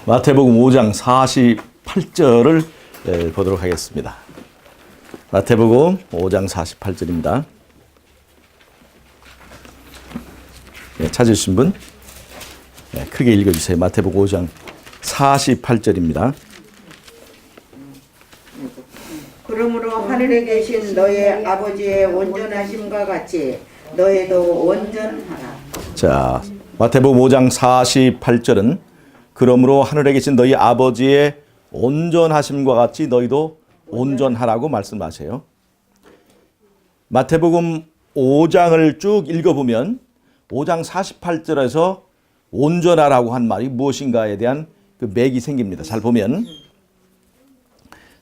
마태복음 5장 48절을 보도록 하겠습니다. 마태복음 5장 48절입니다. 찾으신 분 크게 읽어주세요. 마태복음 5장 48절입니다. 그러므로 하늘에 계신 너의 아버지의 온전하심과 같이 너희도 온전하라. 자, 마태복음 5장 48절은 그러므로 하늘에 계신 너희 아버지의 온전하심과 같이 너희도 온전하라고 말씀하세요. 마태복음 5장을 쭉 읽어보면 5장 48절에서 온전하라고 한 말이 무엇인가에 대한 그 맥이 생깁니다. 잘 보면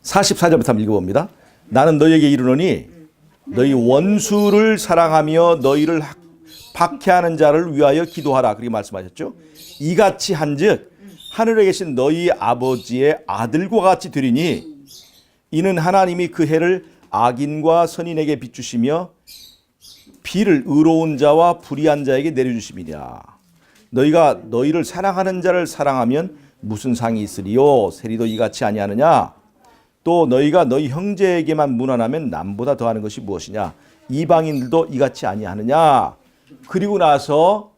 44절부터 한번 읽어봅니다. 나는 너희에게 이르노니 너희 원수를 사랑하며 너희를 박해하는 자를 위하여 기도하라. 그렇게 말씀하셨죠. 이같이 한즉 하늘에 계신 너희 아버지의 아들과 같이 되리니 이는 하나님이 그 해를 악인과 선인에게 비추시며 비를 의로운 자와 불의한 자에게 내려주심이냐. 너희가 너희를 사랑하는 자를 사랑하면 무슨 상이 있으리요. 세리도 이같이 아니하느냐. 또 너희가 너희 형제에게만 문안하면 남보다 더하는 것이 무엇이냐. 이방인들도 이같이 아니하느냐. 그리고 나서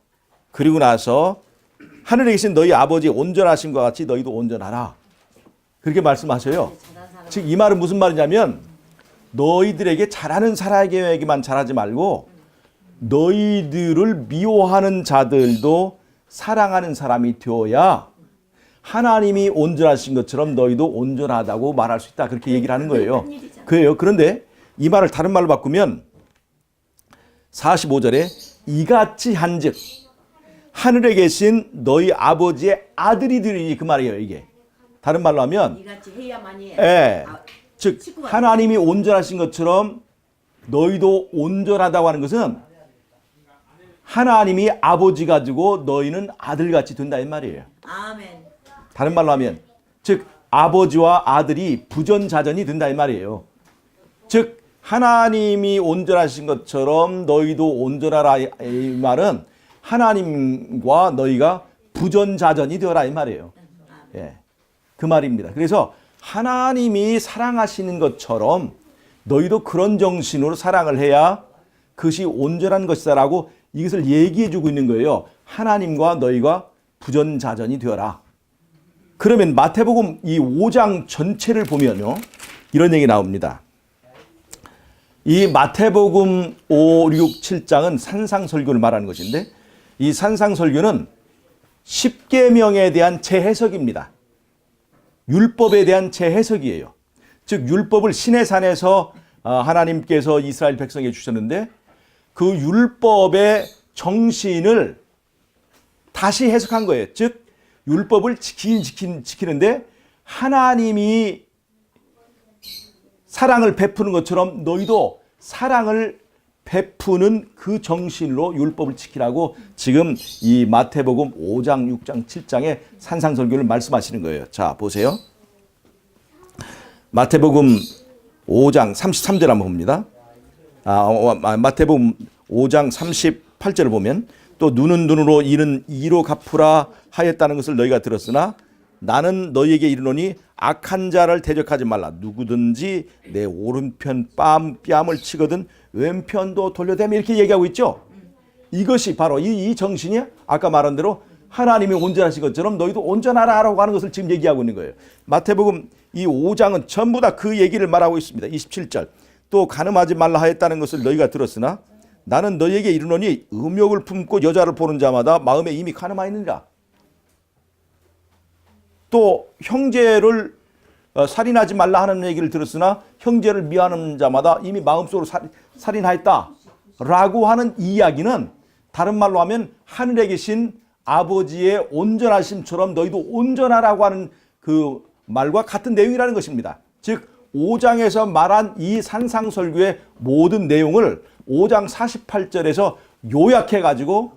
하늘에 계신 너희 아버지 온전하심과 같이 너희도 온전하라. 그렇게 말씀하셔요. 즉 이 말은 무슨 말이냐면 너희들에게 잘하는 사람에게만 잘하지 말고 너희들을 미워하는 자들도 사랑하는 사람이 되어야 하나님이 온전하신 것처럼 너희도 온전하다고 말할 수 있다. 그렇게 얘기를 하는 거예요. 그래요. 그런데 이 말을 다른 말로 바꾸면 45절에 이같이 한즉 하늘에 계신 너희 아버지의 아들이 되리니 그 말이에요. 이게 다른 말로 하면 이같이 해야만이 즉 하나님이 온전하신 것처럼 너희도 온전하다고 하는 것은 하나님이 아버지 가지고 너희는 아들같이 된다 이 말이에요. 아멘. 다른 말로 하면 즉 아버지와 아들이 부전자전이 된다 이 말이에요. 즉 하나님이 온전하신 것처럼 너희도 온전하라 이 말은 하나님과 너희가 부전자전이 되어라 이 말이에요. 예, 그 말입니다. 그래서 하나님이 사랑하시는 것처럼 너희도 그런 정신으로 사랑을 해야 그것이 온전한 것이다라고 이것을 얘기해 주고 있는 거예요. 하나님과 너희가 부전자전이 되어라. 그러면 마태복음 이 5장 전체를 보면요. 이런 얘기 나옵니다. 이 마태복음 5, 6, 7장은 산상설교를 말하는 것인데 이 산상설교는 십계명에 대한 재해석입니다. 율법에 대한 재해석이에요. 즉 율법을 시내산에서 하나님께서 이스라엘 백성에게 주셨는데 그 율법의 정신을 다시 해석한 거예요. 즉 율법을 지키는데 하나님이 사랑을 베푸는 것처럼 너희도 사랑을 베푸는 그 정신으로 율법을 지키라고 지금 이 마태복음 5장, 6장, 7장의 산상설교를 말씀하시는 거예요. 자, 보세요. 마태복음 5장 33절 한번 봅니다. 마태복음 5장 38절을 보면 또 눈은 눈으로 이는 이로 갚으라 하였다는 것을 너희가 들었으나 나는 너희에게 이르노니 악한 자를 대적하지 말라. 누구든지 내 오른편 뺨을 치거든 왼편도 돌려대며 이렇게 얘기하고 있죠. 이것이 바로 이 정신이 아까 말한 대로 하나님이 온전하신 것처럼 너희도 온전하라고 하는 것을 지금 얘기하고 있는 거예요. 마태복음 이 5장은 전부 다 그 얘기를 말하고 있습니다. 27절 또 간음하지 말라 하였다는 것을 너희가 들었으나 나는 너희에게 이르노니 음욕을 품고 여자를 보는 자마다 마음에 이미 간음하였느니라. 또 형제를 살인하지 말라 하는 얘기를 들었으나 형제를 미워하는 자마다 이미 마음속으로 살인하였다라고 하는 이야기는 다른 말로 하면 하늘에 계신 아버지의 온전하심처럼 너희도 온전하라고 하는 그 말과 같은 내용이라는 것입니다. 즉 5장에서 말한 이 산상설교의 모든 내용을 5장 48절에서 요약해가지고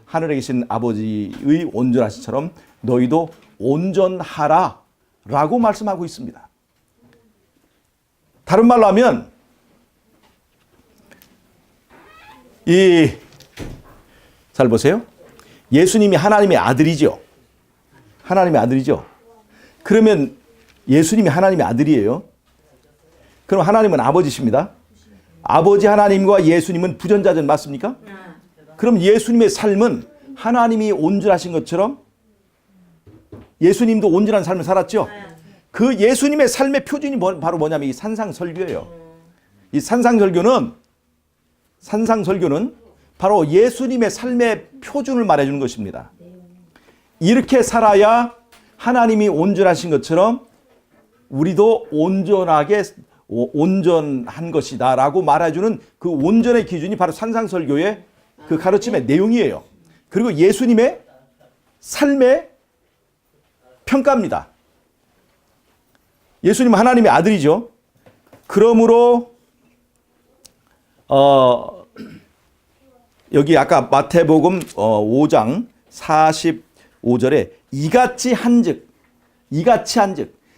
하늘에 계신 아버지의 온전하심처럼 너희도 온전하라 라고 말씀하고 있습니다. 다른 말로 하면 잘 보세요. 예수님이 하나님의 아들이죠. 하나님의 아들이죠. 그러면 예수님이 하나님의 아들이에요. 그럼 하나님은 아버지십니다. 아버지 하나님과 예수님은 부전자전 맞습니까? 그럼 예수님의 삶은 하나님이 온전하신 것처럼 예수님도 온전한 삶을 살았죠. 그 예수님의 삶의 표준이 바로 뭐냐면 이 산상설교예요. 이 산상설교는 바로 예수님의 삶의 표준을 말해주는 것입니다. 이렇게 살아야 하나님이 온전하신 것처럼 우리도 온전한 것이다라고 말해주는 그 온전의 기준이 바로 산상설교의 그 가르침의 내용이에요. 그리고 예수님의 삶의 평가입니다. 예수님은 하나님의 아들이죠. 그러므로 여기 아까 마태복음 5장 45절에 이같이 한즉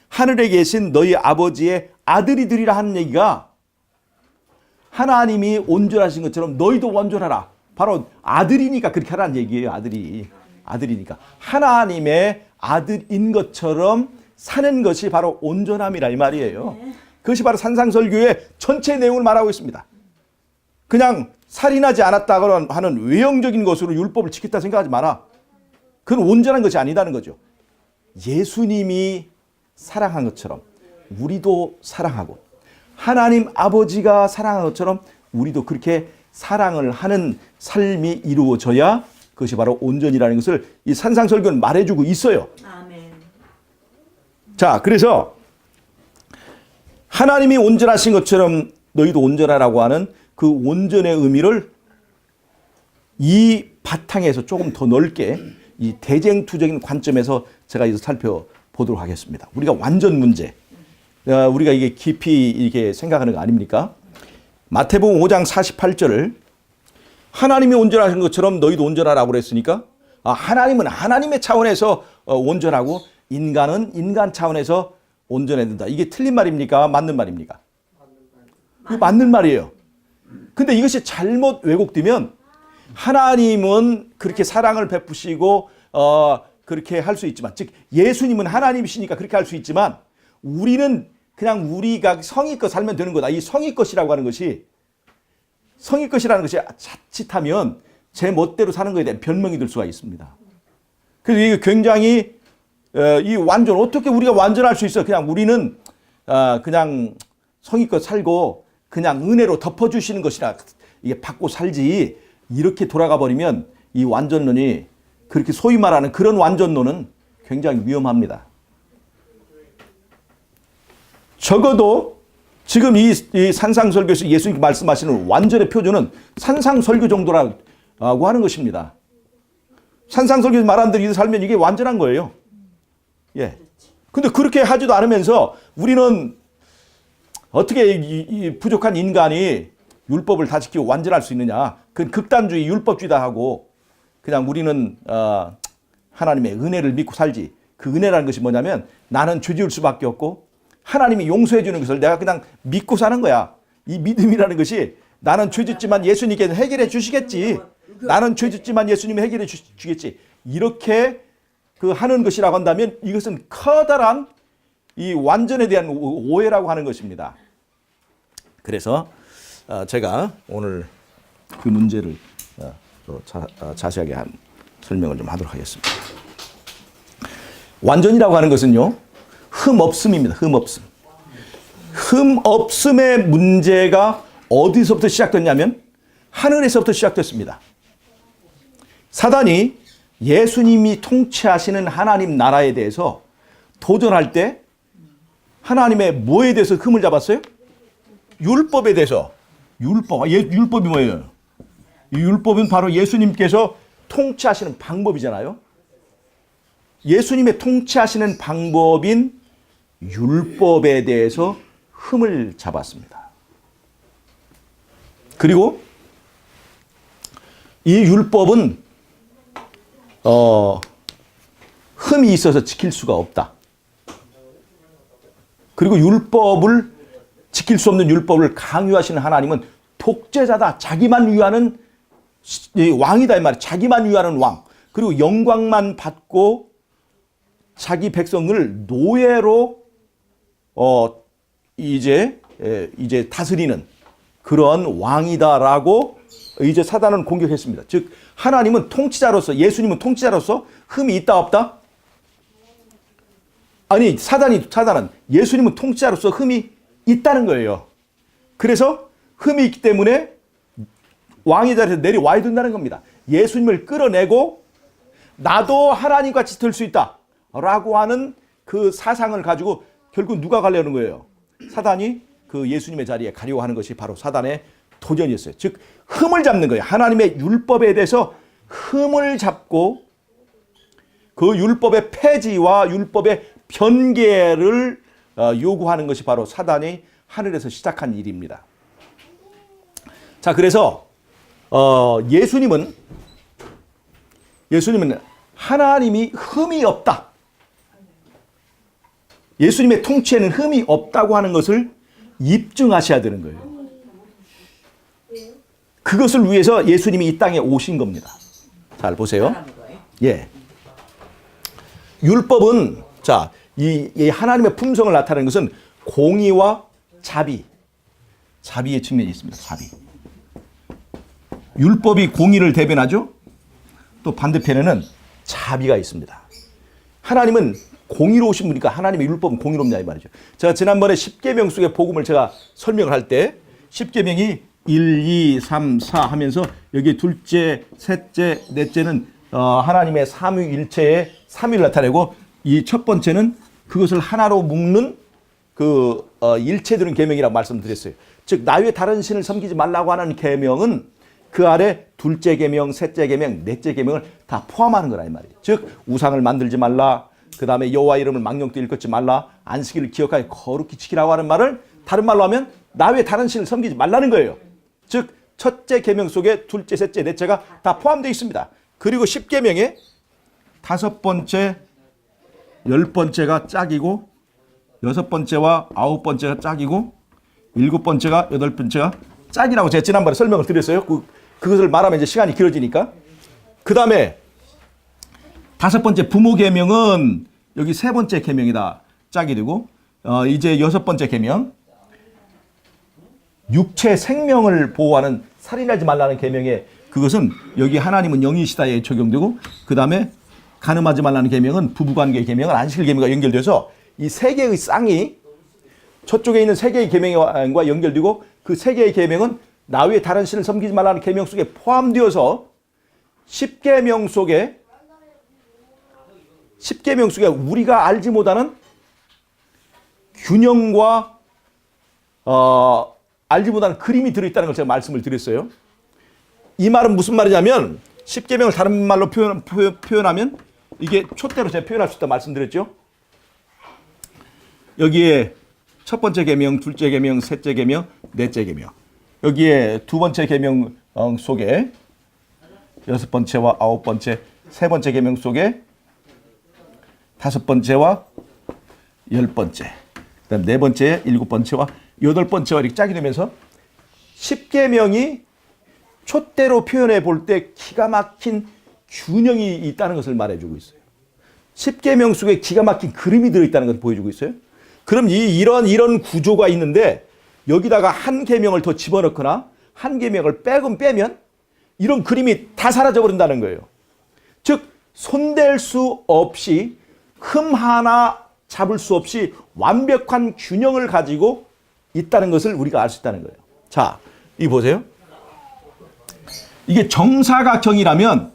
하늘에 계신 너희 아버지의 아들이 되리라 하는 얘기가 하나님이 온전하신 것처럼 너희도 온전하라. 바로 아들이니까 그렇게 하라는 얘기예요. 아들이니까 하나님의 아들인 것처럼 사는 것이 바로 온전함이라 이 말이에요. 그것이 바로 산상설교의 전체 내용을 말하고 있습니다. 그냥 살인하지 않았다고 하는 외형적인 것으로 율법을 지켰다 생각하지 마라. 그건 온전한 것이 아니다는 거죠. 예수님이 사랑한 것처럼 우리도 사랑하고 하나님 아버지가 사랑한 것처럼 우리도 그렇게 사랑을 하는 삶이 이루어져야 그것이 바로 온전이라는 것을 이 산상설교는 말해주고 있어요. 아멘. 자, 그래서 하나님이 온전하신 것처럼 너희도 온전하라고 하는 그 온전의 의미를 이 바탕에서 조금 더 넓게 이 대쟁투적인 관점에서 제가 이제 살펴보도록 하겠습니다. 우리가 완전 문제, 우리가 이게 깊이 이렇게 생각하는 거 아닙니까? 마태복음 5장 48절을 하나님이 온전하신 것처럼 너희도 온전하라고 그랬으니까 하나님은 하나님의 차원에서 온전하고 인간은 인간 차원에서 온전해야 된다. 이게 틀린 말입니까? 맞는 말입니까? 맞는 말이에요. 근데 이것이 잘못 왜곡되면 하나님은 그렇게 사랑을 베푸시고 그렇게 할 수 있지만, 즉 예수님은 하나님이시니까 그렇게 할 수 있지만 우리는 그냥 우리가 성의껏 살면 되는 거다. 이 성의껏이라고 하는 것이 성의껏이라는 것이 자칫하면 제 멋대로 사는 것에 대한 변명이 될 수가 있습니다. 그래서 이게 굉장히 이 완전 어떻게 우리가 완전할 수 있어? 그냥 우리는 그냥 성의껏 살고 그냥 은혜로 덮어주시는 것이라 이게 받고 살지 이렇게 돌아가 버리면 이 완전론이 그렇게 소위 말하는 그런 완전론은 굉장히 위험합니다. 적어도 지금 이 산상설교에서 예수님이 말씀하시는 완전의 표준은 산상설교 정도라고 하는 것입니다. 산상설교에서 말한 대로 살면 이게 완전한 거예요. 예. 근데 그렇게 하지도 않으면서 우리는 어떻게 이 부족한 인간이 율법을 다 지키고 완전할 수 있느냐. 그건 극단주의 율법주의다 하고 그냥 우리는 하나님의 은혜를 믿고 살지. 그 은혜라는 것이 뭐냐면 나는 죄 지을 수밖에 없고 하나님이 용서해 주는 것을 내가 그냥 믿고 사는 거야. 이 믿음이라는 것이 나는 죄 짓지만 예수님께서 해결해 주시겠지. 나는 죄 짓지만 예수님이 해결해 주시겠지. 이렇게 그 하는 것이라고 한다면 이것은 커다란 이 완전에 대한 오해라고 하는 것입니다. 그래서 제가 오늘 그 문제를 자세하게 한 설명을 좀 하도록 하겠습니다. 완전이라고 하는 것은요, 흠 없음입니다. 흠 없음. 흠 없음의 문제가 어디서부터 시작됐냐면 하늘에서부터 시작됐습니다. 사단이 예수님이 통치하시는 하나님 나라에 대해서 도전할 때 하나님의 뭐에 대해서 흠을 잡았어요? 율법에 대해서. 율법이 뭐예요? 이 율법은 바로 예수님께서 통치하시는 방법이잖아요. 예수님의 통치하시는 방법인 율법에 대해서 흠을 잡았습니다. 그리고 이 율법은 흠이 있어서 지킬 수가 없다. 그리고 율법을 지킬 수 없는 율법을 강요하시는 하나님은 독재자다. 자기만 위하는 왕이다 이 말이에요. 자기만 위하는 왕. 그리고 영광만 받고 자기 백성을 노예로 이제 다스리는 그런 왕이다라고 이제 사단은 공격했습니다. 즉 하나님은 통치자로서, 예수님은 통치자로서 흠이 있다 없다? 아니 사단은 예수님은 통치자로서 흠이 있다는 거예요. 그래서 흠이 있기 때문에 왕의 자리에서 내려와야 된다는 겁니다. 예수님을 끌어내고 나도 하나님같이 될 수 있다 라고 하는 그 사상을 가지고 결국 누가 가려는 거예요? 사단이 그 예수님의 자리에 가려고 하는 것이 바로 사단의 도전이었어요. 즉 흠을 잡는 거예요. 하나님의 율법에 대해서 흠을 잡고 그 율법의 폐지와 율법의 변개를 요구하는 것이 바로 사단이 하늘에서 시작한 일입니다. 자, 그래서 예수님은 하나님이 흠이 없다. 예수님의 통치에는 흠이 없다고 하는 것을 입증하셔야 되는 거예요. 그것을 위해서 예수님이 이 땅에 오신 겁니다. 잘 보세요. 예. 율법은 자, 이 하나님의 품성을 나타내는 것은 공의와 자비의 측면이 있습니다. 자비. 율법이 공의를 대변하죠. 또 반대편에는 자비가 있습니다. 하나님은 공의로우신 분이니까 하나님의 율법은 공의롭냐 이 말이죠. 제가 지난번에 십계명 속의 복음을 제가 설명을 할 때 십계명이 1, 2, 3, 4 하면서 여기 둘째, 셋째, 넷째는 하나님의 삼위일체의 삼위를 나타내고 이 첫 번째는 그것을 하나로 묶는 그 일체되는 계명이라고 말씀드렸어요. 즉 나 외에 다른 신을 섬기지 말라고 하는 계명은 그 아래 둘째 계명, 셋째 계명, 넷째 계명을 다 포함하는 거라 이 말이에요. 즉 우상을 만들지 말라, 그 다음에 여호와 이름을 망령되이 일컫지 말라, 안식일을 기억하여 거룩히 지키라고 하는 말을 다른 말로 하면 나 외에 다른 신을 섬기지 말라는 거예요. 즉 첫째 계명 속에 둘째, 셋째, 넷째가 다 포함되어 있습니다. 그리고 십계명에 다섯 번째, 열 번째가 짝이고 여섯 번째와 아홉 번째가 짝이고 일곱 번째가 여덟 번째가 짝이라고 제가 지난번에 설명을 드렸어요. 그것을 말하면 이제 시간이 길어지니까. 그 다음에 다섯 번째 부모 계명은 여기 세 번째 계명이다 짝이 되고 이제 여섯 번째 계명 육체 생명을 보호하는 살인하지 말라는 계명에 그것은 여기 하나님은 영이시다에 적용되고 그 다음에 간음하지 말라는 계명은 부부관계 계명은 안식일 계명과 연결돼서 이 세 개의 쌍이 저쪽에 있는 세 개의 계명과 연결되고 그 세 개의 계명은 나 외에 다른 신을 섬기지 말라는 계명 속에 포함되어서 십계명 속에 우리가 알지 못하는 균형과 알지 못하는 그림이 들어있다는 걸 제가 말씀을 드렸어요. 이 말은 무슨 말이냐면 십계명을 다른 말로 표현하면 이게 촛대로 제가 표현할 수 있다 말씀드렸죠. 여기에 첫 번째 계명, 둘째 계명, 셋째 계명, 넷째 계명. 여기에 두 번째 계명 속에 여섯 번째와 아홉 번째, 세 번째 계명 속에 다섯 번째와 열 번째, 그다음 네 번째, 일곱 번째와 여덟 번째와 이렇게 짝이 되면서 십계명이 촛대로 표현해 볼 때 기가 막힌 균형이 있다는 것을 말해주고 있어요. 십계명 속에 기가 막힌 그림이 들어있다는 것을 보여주고 있어요. 그럼 이런 구조가 있는데 여기다가 한 계명을 더 집어넣거나 한 계명을 빼면 이런 그림이 다 사라져 버린다는 거예요. 즉 손댈 수 없이 흠 하나 잡을 수 없이 완벽한 균형을 가지고 있다는 것을 우리가 알 수 있다는 거예요. 자, 이 보세요. 이게 정사각형이라면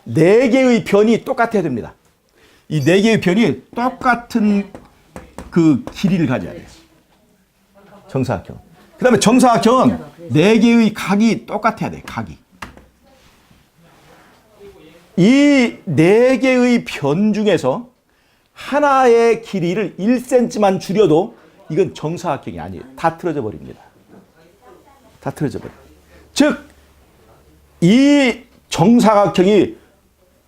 네 개의 변이 똑같아야 됩니다. 이 네 개의 변이 똑같은 그 길이를 가져야 돼요. 정사각형. 그 다음에 정사각형은 네 개의 각이 똑같아야 돼요. 각이. 이 네 개의 변 중에서 하나의 길이를 1cm만 줄여도 이건 정사각형이 아니에요. 다 틀어져 버립니다. 다 틀어져 버려요. 즉, 이 정사각형이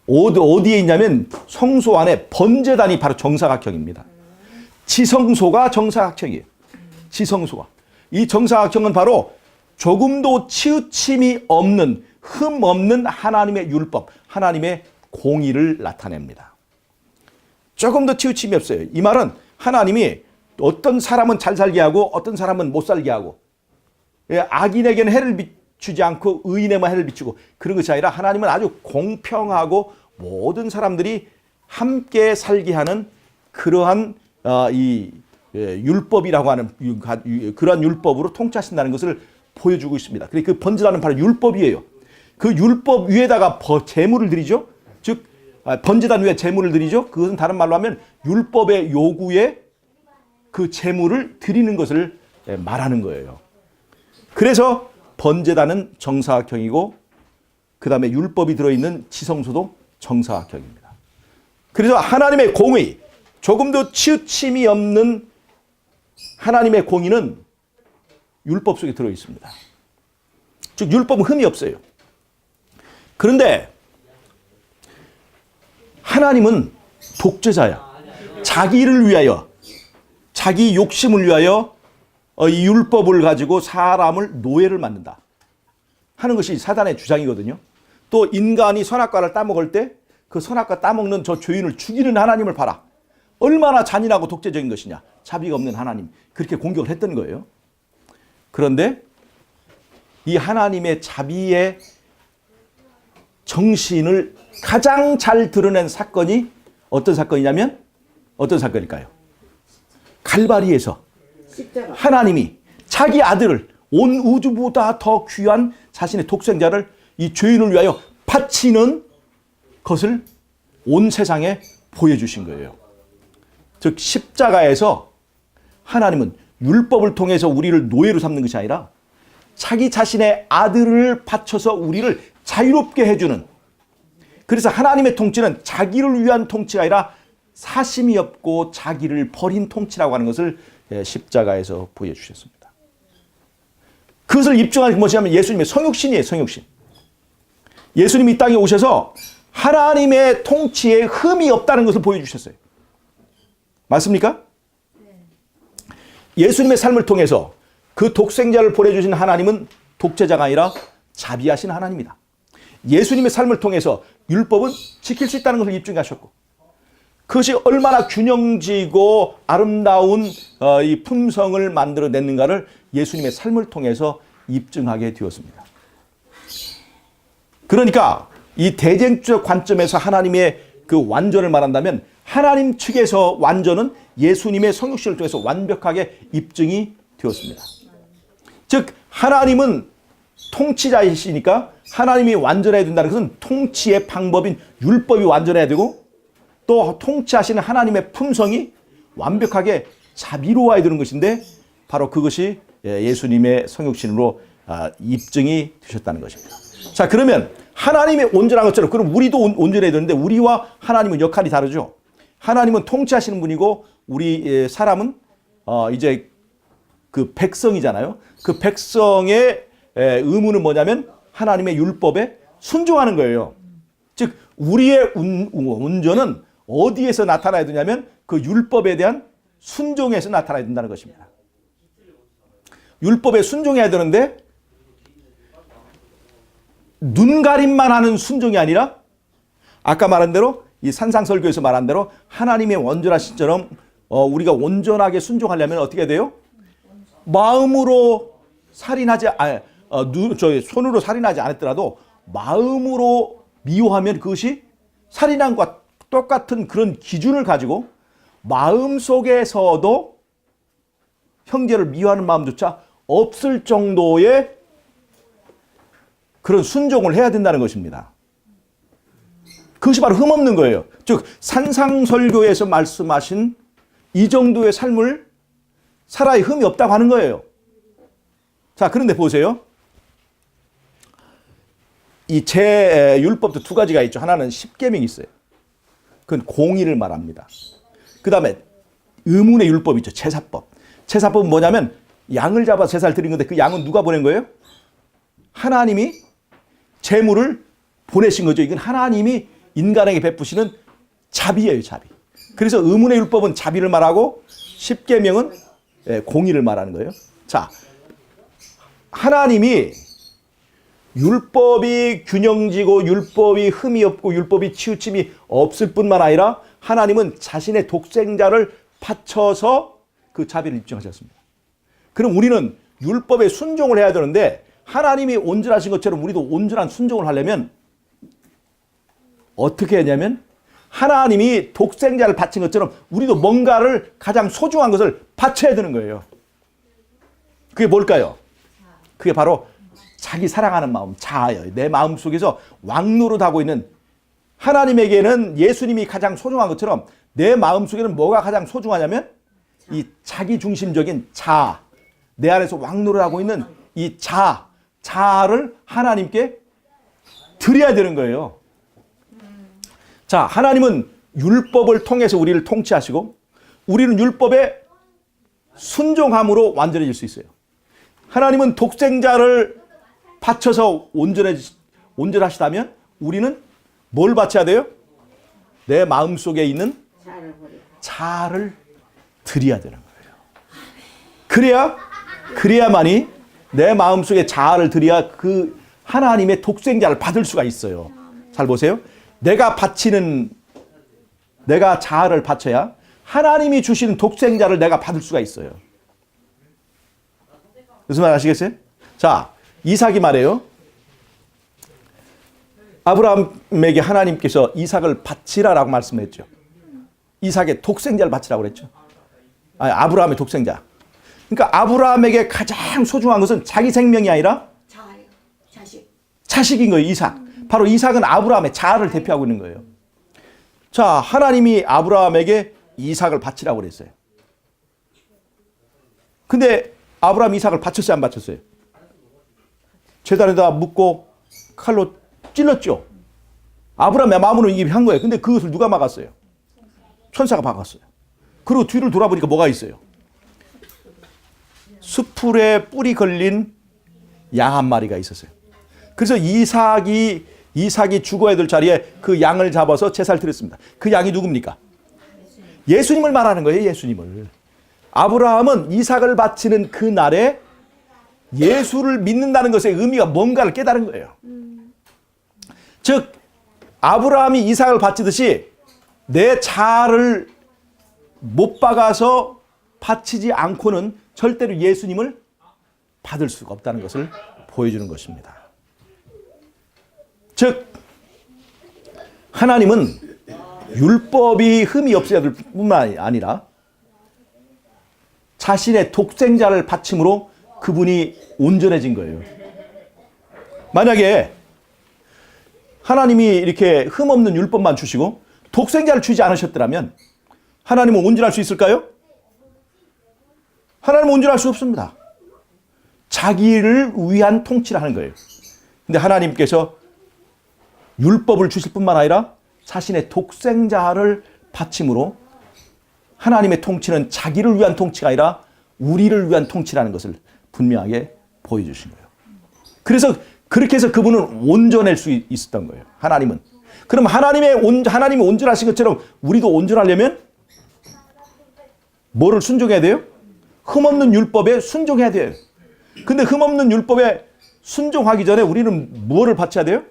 어디에 있냐면 성소 안에 번제단이 바로 정사각형입니다. 지성소가 정사각형이에요. 지성소가. 이 정사각형은 바로 조금도 치우침이 없는 흠 없는 하나님의 율법, 하나님의 공의를 나타냅니다. 조금 더 치우침이 없어요. 이 말은 하나님이 어떤 사람은 잘 살게 하고 어떤 사람은 못 살게 하고, 악인에게는 해를 비추지 않고 의인에만 해를 비추고 그런 것이 아니라 하나님은 아주 공평하고 모든 사람들이 함께 살게 하는 그러한 율법이라고 하는 그러한 율법으로 통치하신다는 것을 보여주고 있습니다. 그 번제라는 바로 율법이에요. 그 율법 위에다가 제물을 드리죠. 즉 번제단 위에 제물을 드리죠. 그것은 다른 말로 하면 율법의 요구에 그 제물을 드리는 것을 말하는 거예요. 그래서 번제단은 정사각형이고 그 다음에 율법이 들어있는 지성소도 정사각형입니다. 그래서 하나님의 공의, 조금 더 치우침이 없는 하나님의 공의는 율법 속에 들어있습니다. 즉 율법은 흠이 없어요. 그런데 하나님은 독재자야. 자기를 위하여, 자기 욕심을 위하여 이 율법을 가지고 사람을 노예를 만든다 하는 것이 사단의 주장이거든요. 또 인간이 선악과를 따먹을 때 그 선악과 따먹는 저 죄인을 죽이는 하나님을 봐라. 얼마나 잔인하고 독재적인 것이냐. 자비가 없는 하나님. 그렇게 공격을 했던 거예요. 그런데 이 하나님의 자비의 정신을 가장 잘 드러낸 사건이 어떤 사건이냐면 어떤 사건일까요? 갈바리에서 십자가. 하나님이 자기 아들을 온 우주보다 더 귀한 자신의 독생자를 이 죄인을 위하여 바치는 것을 온 세상에 보여주신 거예요. 즉 십자가에서 하나님은 율법을 통해서 우리를 노예로 삼는 것이 아니라 자기 자신의 아들을 바쳐서 우리를 자유롭게 해주는, 그래서 하나님의 통치는 자기를 위한 통치가 아니라 사심이 없고 자기를 버린 통치라고 하는 것을 십자가에서 보여주셨습니다. 그것을 입증하는 것이 뭐냐면 예수님의 성육신이에요. 성육신. 예수님이 이 땅에 오셔서 하나님의 통치에 흠이 없다는 것을 보여주셨어요. 맞습니까? 예수님의 삶을 통해서 그 독생자를 보내주신 하나님은 독재자가 아니라 자비하신 하나님이다. 예수님의 삶을 통해서 율법은 지킬 수 있다는 것을 입증하셨고, 그것이 얼마나 균형지고 아름다운 이 품성을 만들어냈는가를 예수님의 삶을 통해서 입증하게 되었습니다. 그러니까 이 대쟁적 관점에서 하나님의 그 완전을 말한다면 하나님 측에서 완전은 예수님의 성육신을 통해서 완벽하게 입증이 되었습니다. 즉 하나님은 통치자이시니까 하나님이 완전해야 된다는 것은 통치의 방법인 율법이 완전해야 되고, 또 통치하시는 하나님의 품성이 완벽하게 자비로워야 되는 것인데, 바로 그것이 예수님의 성육신으로 입증이 되셨다는 것입니다. 자, 그러면 하나님의 온전한 것처럼 그럼 우리도 온전해야 되는데 우리와 하나님은 역할이 다르죠. 하나님은 통치하시는 분이고 우리 사람은 이제 그 백성이잖아요. 그 백성의 의무는 뭐냐면 하나님의 율법에 순종하는 거예요. 즉 우리의 온전은 어디에서 나타나야 되냐면 그 율법에 대한 순종에서 나타나야 된다는 것입니다. 율법에 순종해야 되는데 눈가림만 하는 순종이 아니라 아까 말한 대로 이 산상설교에서 말한 대로 하나님의 온전하신처럼 우리가 온전하게 순종하려면 어떻게 돼요? 마음으로 살인하지 손으로 살인하지 않았더라도 마음으로 미워하면 그것이 살인한 것과 똑같은 그런 기준을 가지고 마음속에서도 형제를 미워하는 마음조차 없을 정도의 그런 순종을 해야 된다는 것입니다. 그것이 바로 흠없는 거예요. 즉 산상설교에서 말씀하신 이 정도의 삶을 살아야 흠이 없다고 하는 거예요. 자, 그런데 보세요. 이 율법도 두 가지가 있죠. 하나는 십계명이 있어요. 그건 공의를 말합니다. 그 다음에 의문의 율법이 있죠. 제사법. 제사법은 뭐냐면 양을 잡아서 제사를 드린 건데 그 양은 누가 보낸 거예요? 하나님이 제물을 보내신 거죠. 이건 하나님이 인간에게 베푸시는 자비예요. 자비. 그래서 의문의 율법은 자비를 말하고 십계명은 공의를 말하는 거예요. 자, 하나님이 율법이 균형지고 율법이 흠이 없고 율법이 치우침이 없을 뿐만 아니라 하나님은 자신의 독생자를 바쳐서 그 자비를 입증하셨습니다. 그럼 우리는 율법에 순종을 해야 되는데 하나님이 온전하신 것처럼 우리도 온전한 순종을 하려면 어떻게 하냐면 하나님이 독생자를 바친 것처럼 우리도 뭔가를 가장 소중한 것을 바쳐야 되는 거예요. 그게 뭘까요? 그게 바로 자기 사랑하는 마음, 자아예요. 내 마음 속에서 왕노릇하고 있는 하나님에게는 예수님이 가장 소중한 것처럼 내 마음 속에는 뭐가 가장 소중하냐면 이 자기 중심적인 자아, 내 안에서 왕노릇하고 있는 이 자아를 하나님께 드려야 되는 거예요. 자, 하나님은 율법을 통해서 우리를 통치하시고 우리는 율법에 순종함으로 완전해질 수 있어요. 하나님은 독생자를 바쳐서 온전하시다면 우리는 뭘 바쳐야 돼요? 내 마음속에 있는 자아를 드려야 되는 거예요. 그래야만이 내 마음속에 자아를 드려야 그 하나님의 독생자를 받을 수가 있어요. 잘 보세요. 내가 자아를 바쳐야 하나님이 주신 독생자를 내가 받을 수가 있어요. 무슨 말 아시겠어요? 자, 이삭이 말해요. 아브라함에게 하나님께서 이삭을 바치라라고 말씀했죠. 이삭의 독생자를 바치라고 그랬죠. 아니, 아브라함의 독생자. 그러니까 아브라함에게 가장 소중한 것은 자기 생명이 아니라 자식인 거예요. 이삭. 바로 이삭은 아브라함의 자아를 대표하고 있는 거예요. 자, 하나님이 아브라함에게 이삭을 바치라고 그랬어요. 근데 아브라함 이삭을 바쳤어요, 안 바쳤어요? 제단에다 묶고 칼로 찔렀죠. 아브라함의 마음으로 이게 한 거예요. 근데 그것을 누가 막았어요? 천사가 막았어요. 그리고 뒤를 돌아보니까 뭐가 있어요? 수풀에 뿔이 걸린 양 한 마리가 있었어요. 그래서 이삭이 죽어야 될 자리에 그 양을 잡아서 제사를 드렸습니다. 그 양이 누굽니까? 예수님을 말하는 거예요. 예수님을. 아브라함은 이삭을 바치는 그 날에 예수를 믿는다는 것의 의미가 뭔가를 깨달은 거예요. 즉 아브라함이 이삭을 바치듯이 내 자아를 못 박아서 바치지 않고는 절대로 예수님을 받을 수가 없다는 것을 보여주는 것입니다. 즉 하나님은 율법이 흠이 없어야 될 뿐만 아니라 자신의 독생자를 바침으로 그분이 온전해진 거예요. 만약에 하나님이 이렇게 흠없는 율법만 주시고 독생자를 주지 않으셨더라면 하나님은 온전할 수 있을까요? 하나님은 온전할 수 없습니다. 자기를 위한 통치를 하는 거예요. 근데 하나님께서 율법을 주실 뿐만 아니라 자신의 독생자를 바침으로 하나님의 통치는 자기를 위한 통치가 아니라 우리를 위한 통치라는 것을 분명하게 보여주신 거예요. 그래서 그렇게 해서 그분은 온전할 수 있었던 거예요. 하나님은. 그럼 하나님이 온전하신 것처럼 우리도 온전하려면 뭐를 순종해야 돼요? 흠없는 율법에 순종해야 돼요. 근데 흠없는 율법에 순종하기 전에 우리는 뭐를 바쳐야 돼요?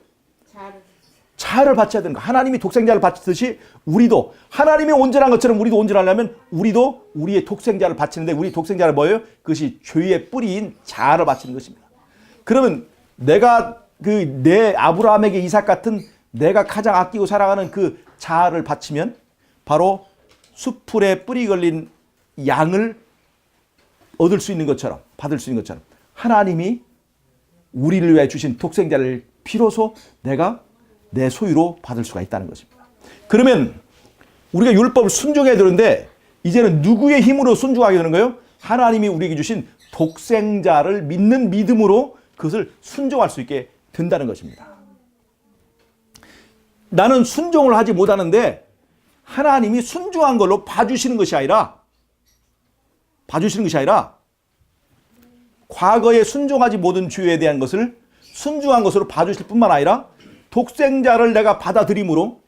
자아를 바쳐야 되는 거예요. 하나님이 독생자를 바치듯이 우리도 하나님이 온전한 것처럼 우리도 온전하려면 우리도 우리의 독생자를 바치는데 우리 독생자를 뭐예요? 그것이 죄의 뿌리인 자아를 바치는 것입니다. 그러면 내가 내 아브라함에게 이삭 같은 내가 가장 아끼고 사랑하는 그 자아를 바치면 바로 수풀에 뿌리 걸린 양을 얻을 수 있는 것처럼 받을 수 있는 것처럼 하나님이 우리를 위해 주신 독생자를 비로소 내가 내 소유로 받을 수가 있다는 것입니다. 그러면 우리가 율법을 순종해야 되는데 이제는 누구의 힘으로 순종하게 되는 거예요? 하나님이 우리에게 주신 독생자를 믿는 믿음으로 그것을 순종할 수 있게 된다는 것입니다. 나는 순종을 하지 못하는데 하나님이 순종한 걸로 봐주시는 것이 아니라 과거에 순종하지 못한 죄에 대한 것을 순종한 것으로 봐주실 뿐만 아니라 독생자를 내가 받아들임으로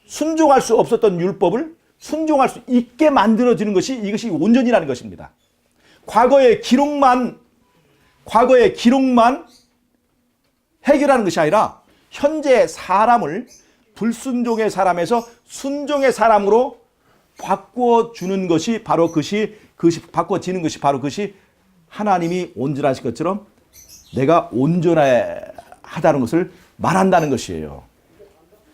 순종할 수 없었던 율법을 순종할 수 있게 만들어지는 것이 이것이 온전이라는 것입니다. 과거의 기록만 해결하는 것이 아니라 현재 사람을 불순종의 사람에서 순종의 사람으로 바꿔주는 것이 바로 그것이 바꿔지는 것이 바로 그것이 하나님이 온전하신 것처럼 내가 온전하다는 것을 말한다는 것이에요.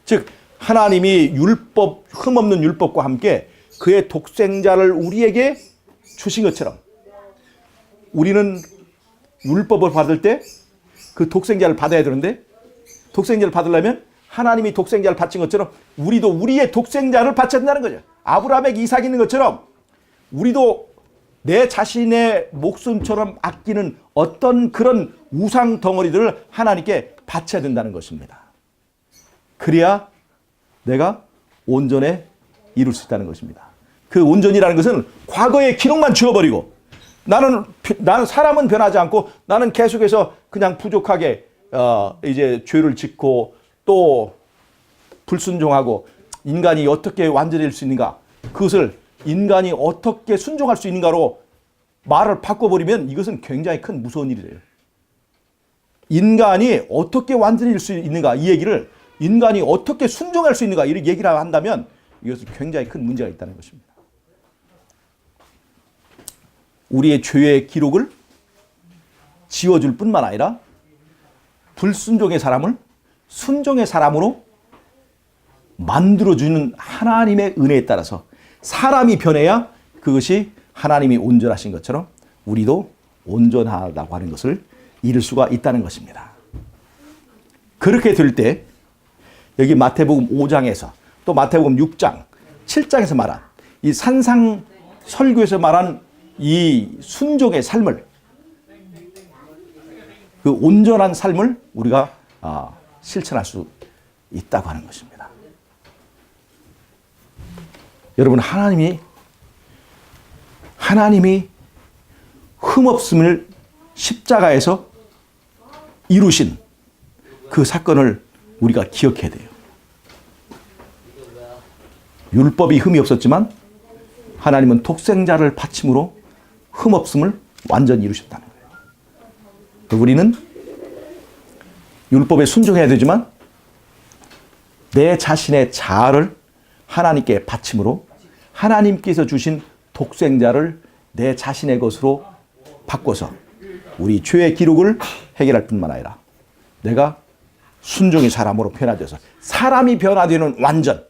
즉 하나님이 율법, 흠없는 율법과 함께 그의 독생자를 우리에게 주신 것처럼 우리는 율법을 받을 때 그 독생자를 받아야 되는데 독생자를 받으려면 하나님이 독생자를 바친 것처럼 우리도 우리의 독생자를 바쳐야 된다는 거죠. 아브라함에게 이삭이 있는 것처럼 우리도 내 자신의 목숨처럼 아끼는 어떤 그런 우상 덩어리들을 하나님께 바쳐야 된다는 것입니다. 그래야 내가 온전에 이룰 수 있다는 것입니다. 그 온전이라는 것은 과거의 기록만 지워버리고 나는 사람은 변하지 않고 나는 계속해서 그냥 부족하게 이제 죄를 짓고 또 불순종하고 인간이 어떻게 완전해질 수 있는가, 그것을 인간이 어떻게 순종할 수 있는가로 말을 바꿔버리면 이것은 굉장히 큰 무서운 일이래요. 인간이 어떻게 완전해질 수 있는가, 이 얘기를 인간이 어떻게 순종할 수 있는가 이렇게 얘기를 한다면 이것은 굉장히 큰 문제가 있다는 것입니다. 우리의 죄의 기록을 지워줄 뿐만 아니라 불순종의 사람을 순종의 사람으로 만들어주는 하나님의 은혜에 따라서 사람이 변해야 그것이 하나님이 온전하신 것처럼 우리도 온전하다고 하는 것을 이룰 수가 있다는 것입니다. 그렇게 될 때 여기 마태복음 5장에서 또 마태복음 6장, 7장에서 말한 이 산상 설교에서 말한 이 순종의 삶을, 그 온전한 삶을 우리가 실천할 수 있다고 하는 것입니다. 여러분, 하나님이 흠없음을 십자가에서 이루신 그 사건을 우리가 기억해야 돼요. 율법이 흠이 없었지만 하나님은 독생자를 바침으로 흠없음을 완전히 이루셨다는 거예요. 우리는 율법에 순종해야 되지만 내 자신의 자아를 하나님께 바침으로 하나님께서 주신 독생자를 내 자신의 것으로 바꿔서 우리 죄의 기록을 해결할 뿐만 아니라 내가 순종의 사람으로 변화되어서 사람이 변화되는 완전,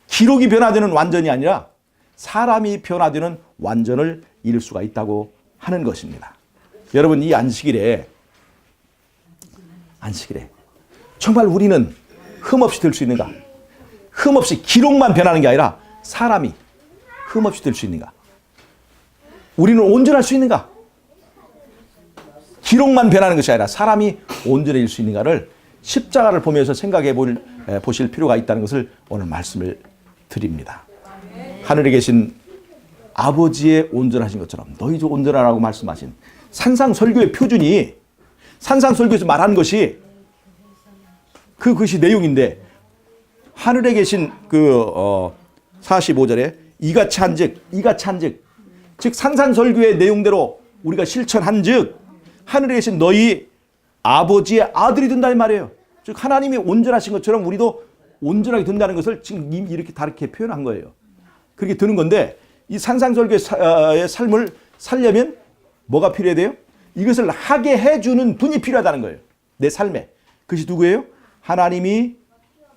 기록이 변화되는 완전이 아니라 사람이 변화되는 완전을 이룰 수가 있다고 하는 것입니다. 여러분, 이 안식일에 정말 우리는 흠없이 될 수 있는가? 흠없이 기록만 변하는 게 아니라 사람이 흠없이 될 수 있는가? 우리는 온전할 수 있는가? 기록만 변하는 것이 아니라 사람이 온전해질 수 있는가를 십자가를 보면서 생각해 보실 필요가 있다는 것을 오늘 말씀을 드립니다. 하늘에 계신 아버지의 온전하신 것처럼 너희도 온전하라고 말씀하신 산상설교의 표준이, 산상설교에서 말한 것이 그것이 내용인데, 하늘에 계신 45절에 이같이 한즉 즉 산상설교의 내용대로 우리가 실천한즉 하늘에 계신 너희 아버지의 아들이 된다 이 말이에요. 즉 하나님이 온전하신 것처럼 우리도 온전하게 된다는 것을 지금 이렇게 다르게 표현한 거예요. 그렇게 되는 건데, 이 산상설교의 삶을 살려면 뭐가 필요해야 돼요? 이것을 하게 해주는 분이 필요하다는 거예요. 내 삶에. 그것이 누구예요? 하나님이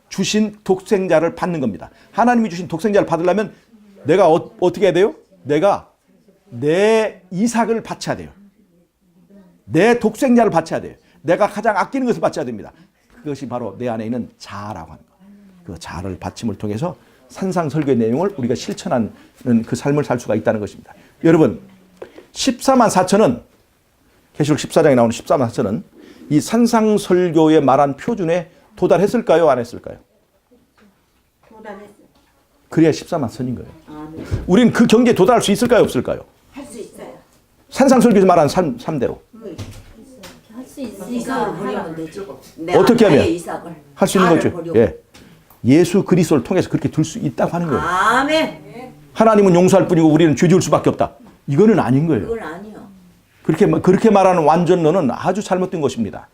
주신 독생자를 받는 겁니다. 하나님이 주신 독생자를 받으려면 내가 어떻게 해야 돼요? 내가 내 이삭을 바쳐야 돼요. 내 독생자를 바쳐야 돼요. 내가 가장 아끼는 것을 바쳐야 됩니다. 그것이 바로 내 안에 있는 자아라고 하는 거예요. 그 자아를 바침을 통해서 산상설교의 내용을 우리가 실천하는 그 삶을 살 수가 있다는 것입니다. 여러분, 14만 4천은, 계시록 14장에 나오는 14만 4천은 이 산상설교에 말한 표준에 도달했을까요? 안 했을까요? 도달했어요. 그래야 14만 4천인 거예요. 네. 우리는 그 경지에 도달할 수 있을까요? 없을까요? 할 수 있어요. 산상설교에서 말한 삶대로. 할 수 있으니까 버리면 되지. 어떻게 하면? 이삭을. 할 수 있는 거죠. 버리고. 예. 예수 그리스도를 통해서 그렇게 될 수 있다고 하는 거예요. 아멘. 하나님은 용서할 뿐이고 우리는 죄 지을 수밖에 없다. 이거는 아닌 거예요. 그건 아니요. 그렇게 말하는 완전론은 아주 잘못된 것입니다.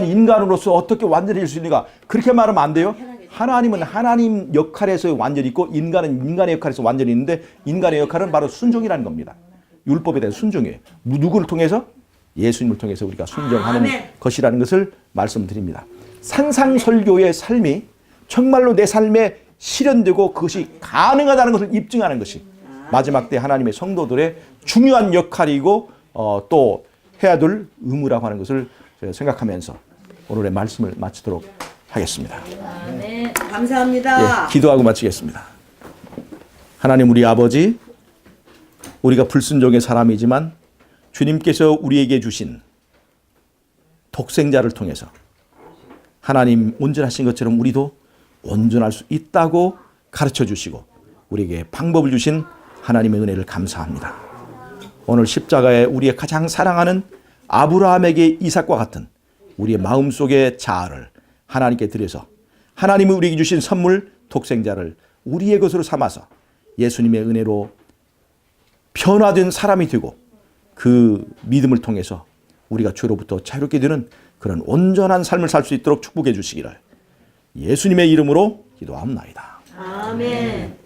인간으로서 어떻게 완전해질 수 있는가? 그렇게 말하면 안 돼요. 하나님은 하나님 역할에서 완전히 있고 인간은 인간의 역할에서 완전히 있는데 인간의 역할은 바로 순종이라는 겁니다. 율법에 대한 순종이에요. 누구를 통해서? 예수님을 통해서 우리가 순종하는 것이라는 것을 말씀드립니다. 산상설교의 삶이 정말로 내 삶에 실현되고 그것이 가능하다는 것을 입증하는 것이 마지막 때 하나님의 성도들의 중요한 역할이고 또 해야 될 의무라고 하는 것을 생각하면서 오늘의 말씀을 마치도록 하겠습니다. 네. 감사합니다. 예, 기도하고 마치겠습니다. 하나님 우리 아버지, 우리가 불순종의 사람이지만 주님께서 우리에게 주신 독생자를 통해서 하나님 온전하신 것처럼 우리도 온전할 수 있다고 가르쳐 주시고 우리에게 방법을 주신 하나님의 은혜를 감사합니다. 오늘 십자가에 우리의 가장 사랑하는 아브라함에게 이삭과 같은 우리의 마음속의 자아를 하나님께 드려서 하나님이 우리에게 주신 선물 독생자를 우리의 것으로 삼아서 예수님의 은혜로 변화된 사람이 되고 그 믿음을 통해서 우리가 죄로부터 자유롭게 되는 그런 온전한 삶을 살 수 있도록 축복해 주시기를 예수님의 이름으로 기도합나이다. 아멘.